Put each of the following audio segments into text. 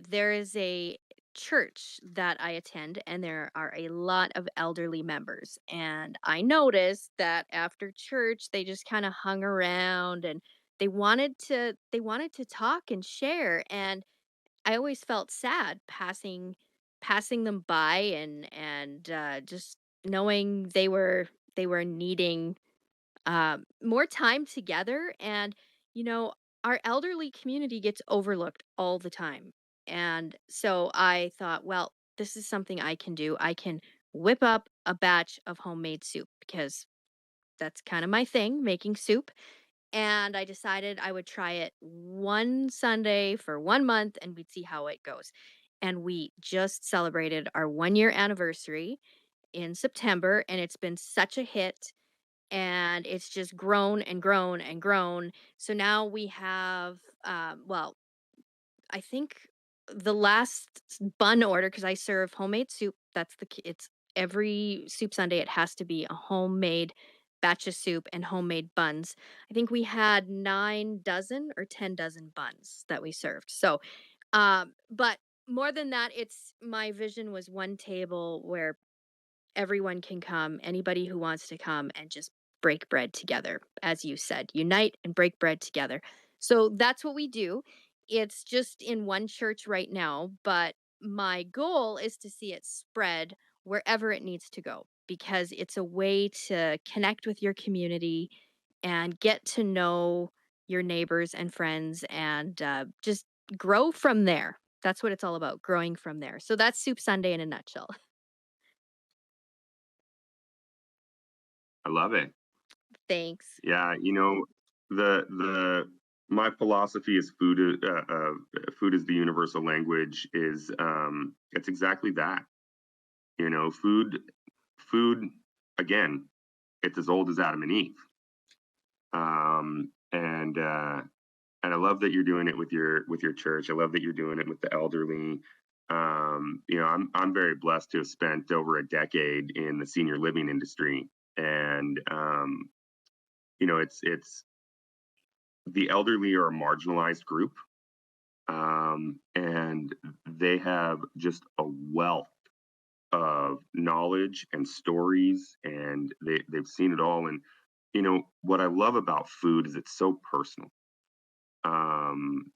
there is a church that I attend, and there are a lot of elderly members. And I noticed that after church, they just kind of hung around and they wanted to talk and share. And I always felt sad passing them by and just knowing they were needing more time together. And you know, our elderly community gets overlooked all the time. And so I thought, well, this is something I can do. I can whip up a batch of homemade soup because that's kind of my thing, making soup. And I decided I would try it one Sunday for 1 month and we'd see how it goes. And we just celebrated our 1 year anniversary in September, and it's been such a hit, and it's just grown and grown and grown. So now we have, well, I think the last bun order, because I serve homemade soup. It's every soup Sunday. It has to be a homemade batch of soup and homemade buns. I think we had 9 dozen or 10 dozen buns that we served. So, but more than that, it's my vision was one table where everyone can come, anybody who wants to come and just break bread together, as you said, unite and break bread together. So that's what we do. It's just in one church right now, but my goal is to see it spread wherever it needs to go because it's a way to connect with your community and get to know your neighbors and friends and just grow from there. That's what it's all about, growing from there. So that's Soup Sunday in a nutshell. I love it. Thanks. Yeah, the my philosophy is food is the universal language is it's exactly that. Food again, it's as old as Adam and Eve. Um and uh and I love that you're doing it with your church. I love that you're doing it with the elderly. I'm very blessed to have spent over a decade in the senior living industry, and it's the elderly are a marginalized group, and they have just a wealth of knowledge and stories, and they've seen it all. And what I love about food is it's so personal. Um,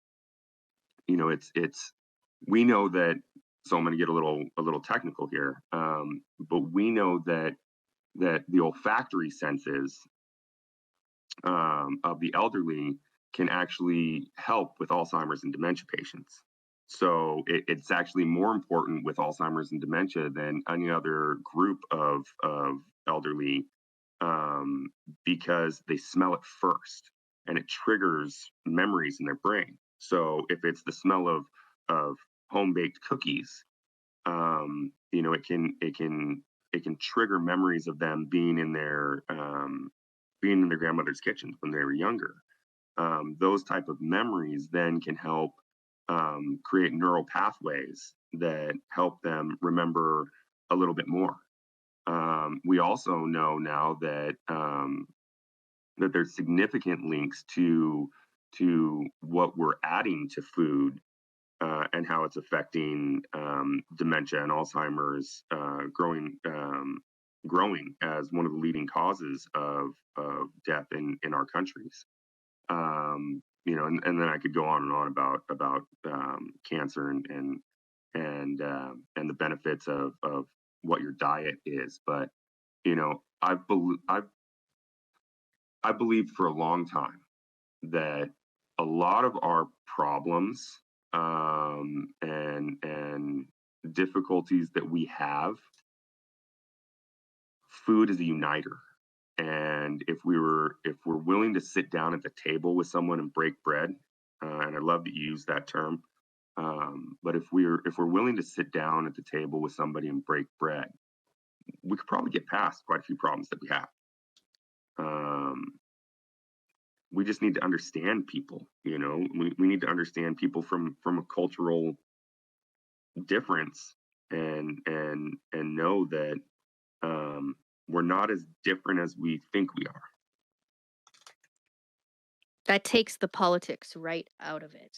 it's we know that. So I'm going to get a little technical here, but we know that the olfactory senses of the elderly can actually help with Alzheimer's and dementia patients. So it's actually more important with Alzheimer's and dementia than any other group of elderly, um, because they smell it first and it triggers memories in their brain. So if it's the smell of home baked cookies, it can trigger memories of them being in their grandmother's kitchen when they were younger. Those type of memories then can help create neural pathways that help them remember a little bit more. We also know now that there's significant links to what we're adding to food, and how it's affecting dementia and Alzheimer's, growing as one of the leading causes of death in our countries. And then I could go on and on about cancer and the benefits of what your diet is. But I believed for a long time that a lot of our problems, and difficulties that we have, food is a uniter. And if we're willing to sit down at the table with someone and break bread, and I love that you use that term, but if we're willing to sit down at the table with somebody and break bread, we could probably get past quite a few problems that we have. Um, we just need to understand people. We need to understand people from a cultural difference, and know that we're not as different as we think we are. That takes the politics right out of it.